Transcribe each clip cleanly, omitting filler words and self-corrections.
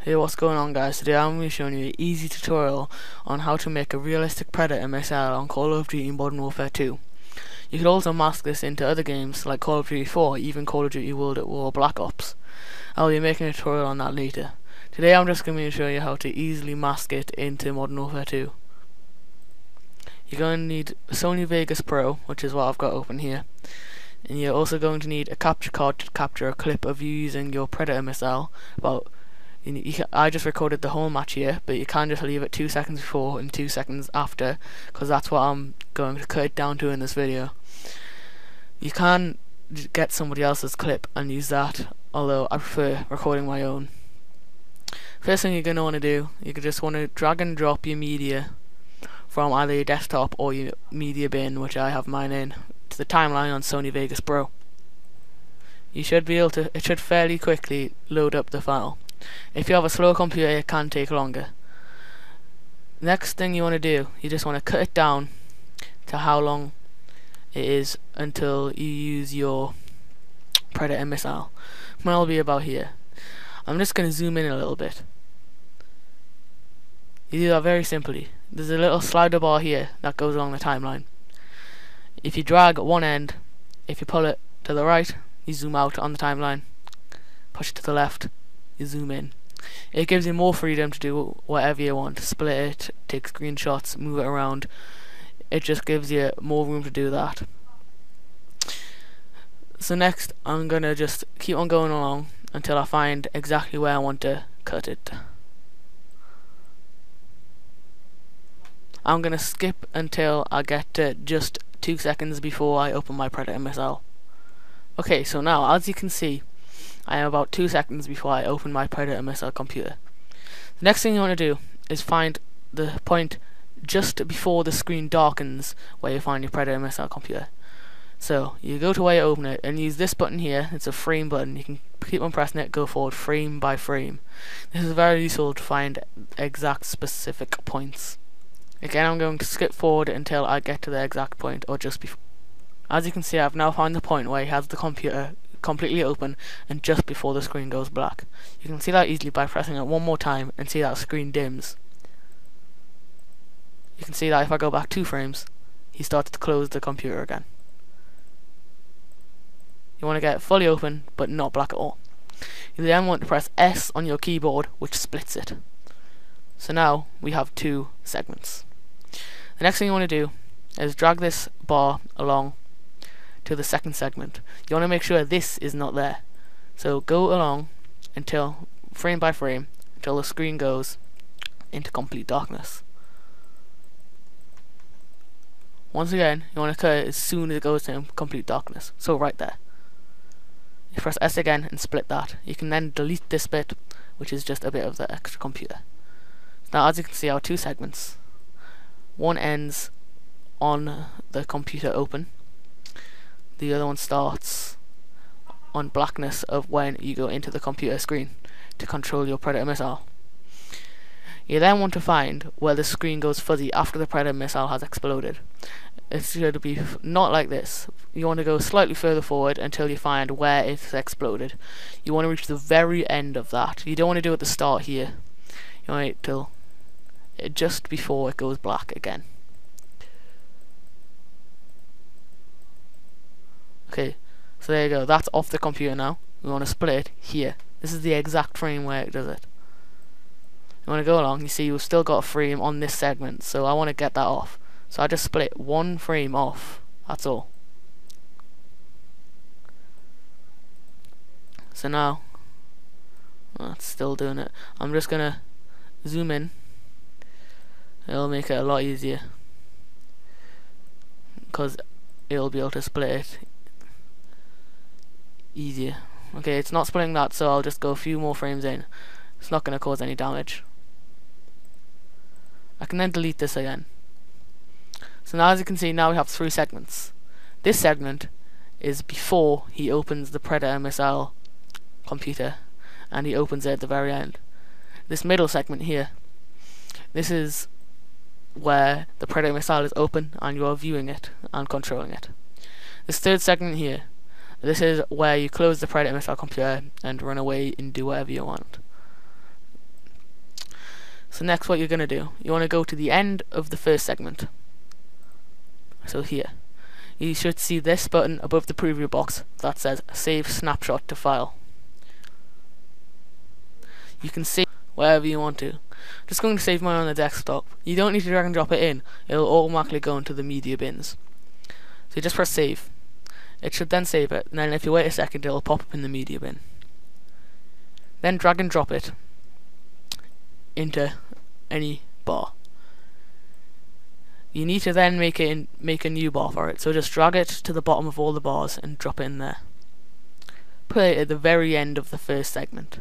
Hey, what's going on, guys? Today I'm going to be showing you an easy tutorial on how to make a realistic Predator missile on Call of Duty Modern Warfare 2. You could also mask this into other games like Call of Duty 4, even Call of Duty World at War Black Ops. I'll be making a tutorial on that later. Today I'm just going to show you how to easily mask it into Modern Warfare 2. You're going to need a Sony Vegas Pro, which is what I've got open here. And you're also going to need a capture card to capture a clip of you using your Predator missile. I just recorded the whole match here, but you can just leave it 2 seconds before and 2 seconds after, because that's what I'm going to cut it down to in this video. You can get somebody else's clip and use that, although I prefer recording my own. First thing you're going to want to do, you just want to drag and drop your media from either your desktop or your media bin, which I have mine in, to the timeline on Sony Vegas Pro. You should be able to, it should fairly quickly load up the file. If you have a slow computer, it can take longer. Next thing you want to do, you just want to cut it down to how long it is until you use your Predator missile. Mine will be about here. I'm just going to zoom in a little bit. You do that very simply. There's a little slider bar here that goes along the timeline. If you drag one end, if you pull it to the right, you zoom out on the timeline. Push it to the left, you zoom in. It gives you more freedom to do whatever you want. Split it, take screenshots, move it around. It just gives you more room to do that. So next I'm gonna just keep on going along until I find exactly where I want to cut it. I'm gonna skip until I get to just 2 seconds before I open my Predator missile. Okay, so now as you can see, I am about 2 seconds before I open my Predator missile computer. The next thing you want to do is find the point just before the screen darkens where you find your Predator missile computer. So you go to where you open it and use this button here. It's a frame button. You can keep on pressing it, go forward frame by frame. This is very useful to find exact specific points. Again, I'm going to skip forward until I get to the exact point, or just before. As you can see, I've now found the point where he has the computer completely open and just before the screen goes black. You can see that easily by pressing it one more time and see that screen dims. You can see that if I go back 2 frames, he starts to close the computer again. You want to get it fully open but not black at all. You then want to press S on your keyboard, which splits it. So now we have 2 segments. The next thing you want to do is drag this bar along to the second segment. You want to make sure this is not there. So go along until frame by frame until the screen goes into complete darkness. Once again, you want to cut it as soon as it goes to complete darkness. So right there. You press S again and split that. You can then delete this bit, which is just a bit of the extra computer. Now as you can see, our 2 segments. One ends on the computer open. The other one starts on blackness of when you go into the computer screen to control your Predator missile. You then want to find where the screen goes fuzzy after the Predator missile has exploded. It's going to be not like this. You want to go slightly further forward until you find where it's exploded. You want to reach the very end of that. You don't want to do it at the start here. You want to wait till just before it goes black again. Okay, so there you go, that's off the computer now. We want to split it here. This is the exact frame where it does it. You want to go along, you see you've still got a frame on this segment, so I want to get that off. So I just split 1 frame off, that's all. So now, well, it's still doing it. I'm just going to zoom in. It'll make it a lot easier, because it'll be able to split it easier. Okay, it's not splitting that, so I'll just go a few more frames in. It's not going to cause any damage. I can then delete this again. So now as you can see, now we have 3 segments. This segment is before he opens the Predator missile computer, and he opens it at the very end. This middle segment here, this is where the Predator missile is open and you are viewing it and controlling it. This third segment here, this is where you close the Predator missile computer and run away and do whatever you want. So next what you're going to do, you want to go to the end of the first segment. So here. You should see this button above the preview box that says Save Snapshot to File. You can save wherever you want to. Just going to save mine on the desktop. You don't need to drag and drop it in. It'll automatically go into the media bins. So you just press save. It should then save it, and then if you wait a second it'll pop up in the media bin. Then drag and drop it into any bar. You need to then make a new bar for it, so just drag it to the bottom of all the bars and drop it in there. Put it at the very end of the first segment.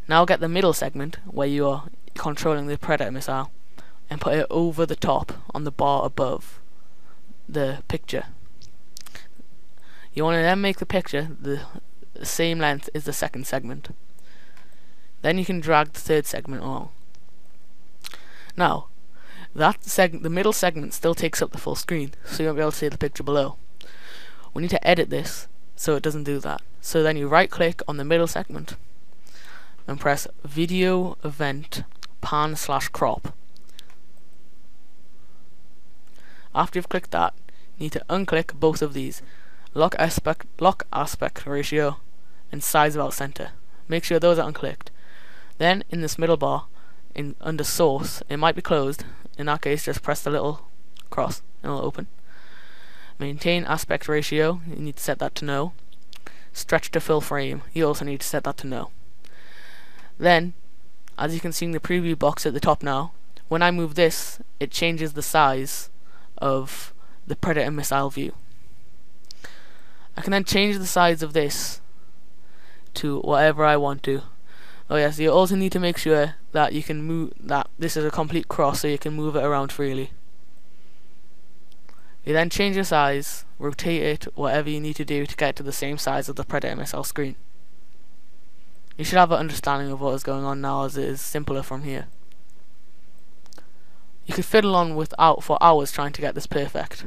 Now get the middle segment, where you are controlling the Predator missile, and put it over the top on the bar above the picture. You want to then make the picture the same length as the second segment. Then you can drag the third segment along. Now, the middle segment still takes up the full screen, so you won't be able to see the picture below. We need to edit this so it doesn't do that. So then you right click on the middle segment and press Video Event Pan/Crop. After you've clicked that, you need to unclick both of these, lock aspect ratio and size about center. Make sure those are unclicked. Then in this middle bar, under source, it might be closed. In that case, just press the little cross and it'll open. Maintain aspect ratio, you need to set that to no. Stretch to full frame, you also need to set that to no. Then, as you can see in the preview box at the top now, when I move this, it changes the size of the Predator missile view. I can then change the size of this to whatever I want to. Oh yes, you also need to make sure that you can move that this is a complete cross, so you can move it around freely. You then change the size, rotate it, whatever you need to do to get to the same size of the Predator missile screen. You should have an understanding of what is going on now, as it is simpler from here. You could fiddle on for hours trying to get this perfect.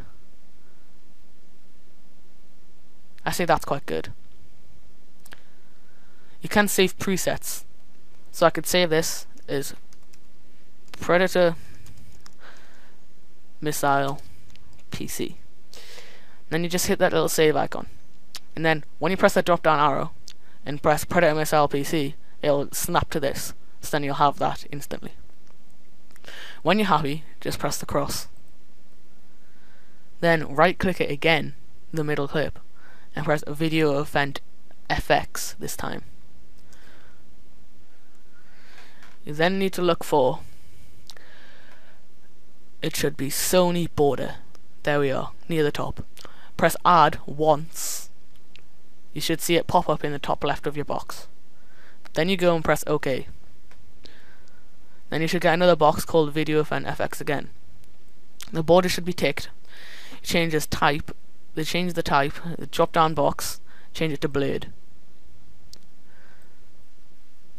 I say that's quite good. You can save presets. So I could save this as Predator Missile PC. Then you just hit that little save icon. And then when you press that drop down arrow and press Predator Missile PC, it'll snap to this. So then you'll have that instantly. When you're happy, just press the cross. Then right click it again, the middle clip, and press Video Event FX this time. You then need to look for, it should be Sony border. There we are, near the top. Press add once. You should see it pop up in the top left of your box. Then you go and press OK. Then you should get another box called Video Event FX again. The border should be ticked. You change the type, the drop down box, change it to blurred.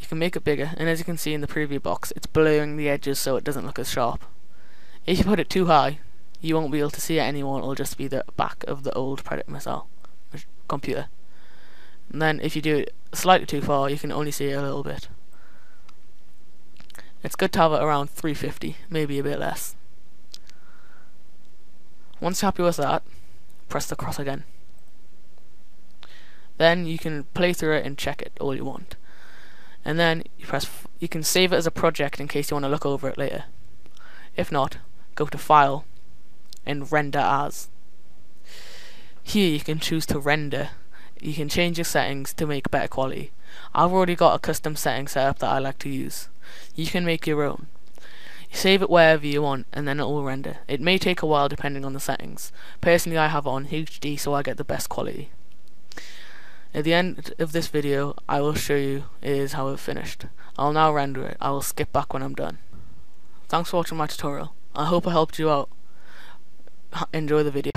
You can make it bigger, and as you can see in the preview box, it's blurring the edges so it doesn't look as sharp. If you put it too high, you won't be able to see it anymore. It'll just be the back of the old Predator missile computer. And then if you do it slightly too far, you can only see it a little bit. It's good to have it around 350, maybe a bit less. Once you're happy with that, press the cross again. Then you can play through it and check it all you want. And then you can save it as a project in case you want to look over it later. If not, go to File and Render As. Here you can choose to render. You can change your settings to make better quality. I've already got a custom setting set up that I like to use. You can make your own. You save it wherever you want and then it will render. It may take a while depending on the settings. Personally, I have it on HD so I get the best quality. At the end of this video, I will show you is how it's finished. I'll now render it. I will skip back when I'm done. Thanks for watching my tutorial. I hope I helped you out. Enjoy the video.